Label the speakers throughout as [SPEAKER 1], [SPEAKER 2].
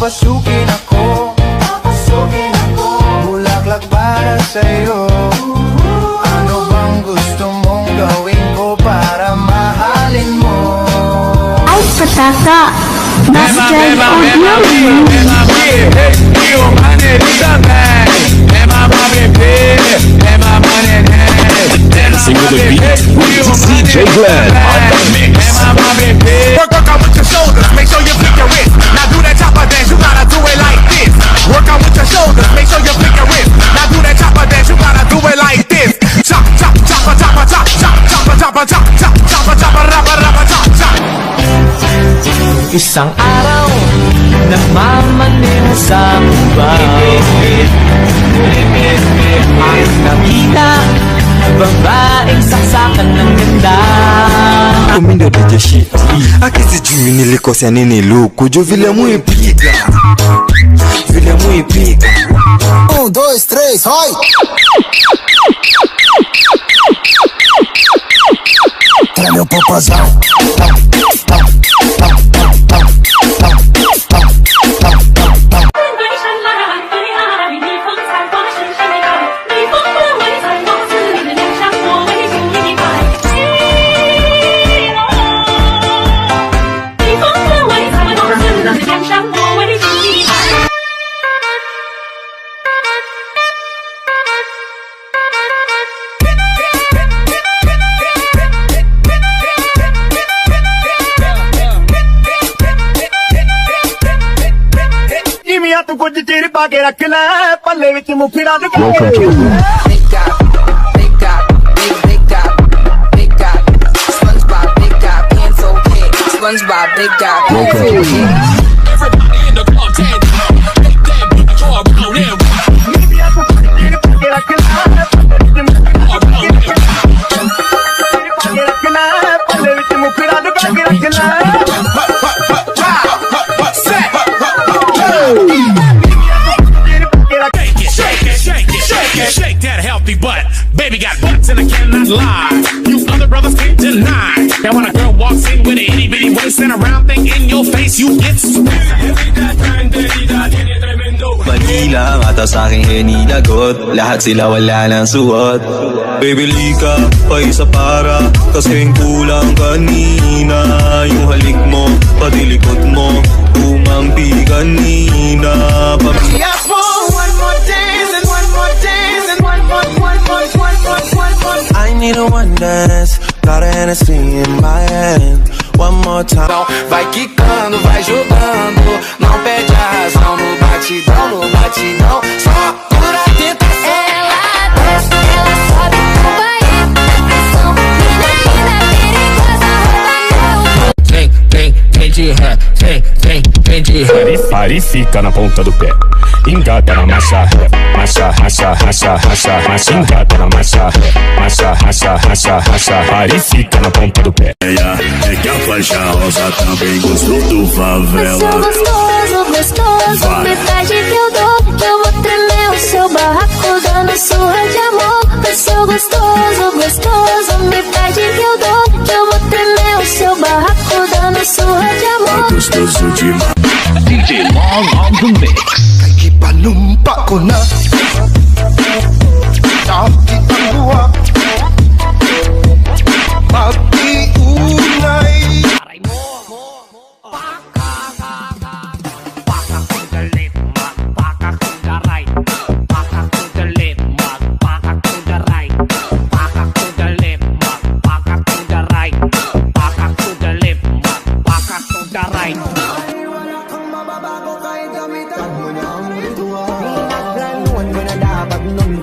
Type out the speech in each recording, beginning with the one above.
[SPEAKER 1] Papasukin ako, bulaklak para sa'yo. Ano bang gusto mong gawin ko para mahalin mo?
[SPEAKER 2] Ay, pataka! Basket audio!
[SPEAKER 3] Dancing with the beat with DJ Glenn on the mix.
[SPEAKER 4] Work out with your shoulders, make sure you flick your wrist. Now do that chopper dance, you gotta do it like this. Work out with your shoulders, make sure you flick your wrist. Now do that chopper dance, you gotta do it like this. Chop, chop, chopper, chopper, chop, chop, chopper, chopper, chop, chop, chopper, chopper, rapper, rapper, chop, chop.
[SPEAKER 5] Isang araw, nagmamaneho sa bukid. Ang nakita, babaeng saksakan ng ganda.
[SPEAKER 6] Comindo de jeshi akisi juu nilikosea nini lukuju vile muipiga 1, 2, 3, hoi Tra meu popozão
[SPEAKER 4] ਤੂੰ ਕੁਝ ਚਿਰ ਪਾ ਕੇ ਰੱਖ ਲੈ ਪੱਲੇ ਵਿੱਚ ਮੁਫੜਾ ਦੇ
[SPEAKER 7] SpongeBob, big guy,
[SPEAKER 3] Welcome.
[SPEAKER 4] Everybody in the club, take that beat, draw around him. Shake that healthy butt. Baby got butts and I cannot lie. You other brothers can't deny. Now when a girl walks in with an itty bitty waist and a round thing in your face, you get
[SPEAKER 6] Manila, mata sa'king hinilagot lahat sila wala nang suot Baby lika, pa isa para kasing kulang kanina Yung halik mo, pati likod mo umampi kanina
[SPEAKER 4] Yes, one more dance and one more dance and one more.
[SPEAKER 1] I need a one dance, got a Hennessy in my hand. One more time. Vai quicando, vai jogando, não perde a razão no batidão, só cura a tentação.
[SPEAKER 2] Ela desce, ela sobe, vai na pressão. Menina perigosa,
[SPEAKER 5] Vem de ré.
[SPEAKER 3] Pare e fica na ponta do pé. Engata na marcha ré. Marcha, racha, racha, racha, racha. Engata na marcha ré. Marcha, racha, racha, racha. Pare e fica na ponta do pé.
[SPEAKER 8] É que a faixa rosa também gostou do favela.
[SPEAKER 2] sou gostoso, gostoso. Me pede que eu dou, que eu vou tremer o seu barraco dando surra de amor. Eu sou gostoso, gostoso. Me pede que eu dou, que eu vou tremer o seu barraco dando surra de amor.
[SPEAKER 8] Gostoso demais.
[SPEAKER 3] DJ Long on the mix.
[SPEAKER 1] Kay panumpa ko na Dati ang buwa Mag-iunay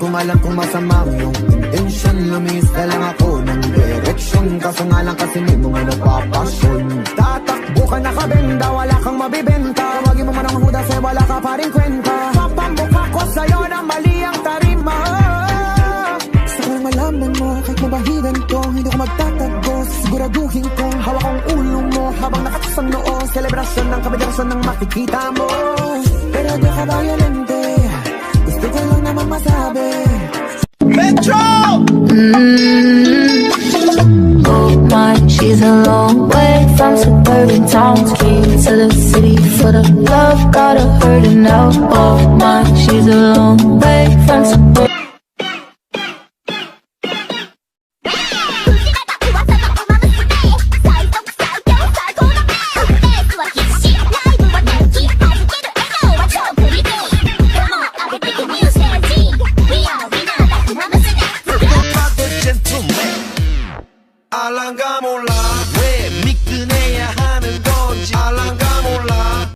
[SPEAKER 1] Kumalang kung masama yung intention, lumis na lang ako ng direksyon. Kaso nga lang kasi di mo nga napapasyon. Tatakbo ka nakabenda, wala kang mabibenta. Wagin mo man ang hudas eh, wala ka pa rin kwenta. Papamukha ko sa'yo na mali ang tarima. Gusto ko lang malaman mo, kahit mabahiran ko, hindi ko magtatago. Siguraduhin kong hawak ang ulo mo habang nakatusang noo. Selebrasyon ng kabadyarasyon ng makikita mo. Pero di ka violente, gusto ko lang naman masabi Metro!
[SPEAKER 2] Oh my, she's a long way from suburban towns. Came to the city for the But love got her hurting out of mine. She's a long way from support.
[SPEAKER 4] Alangamos la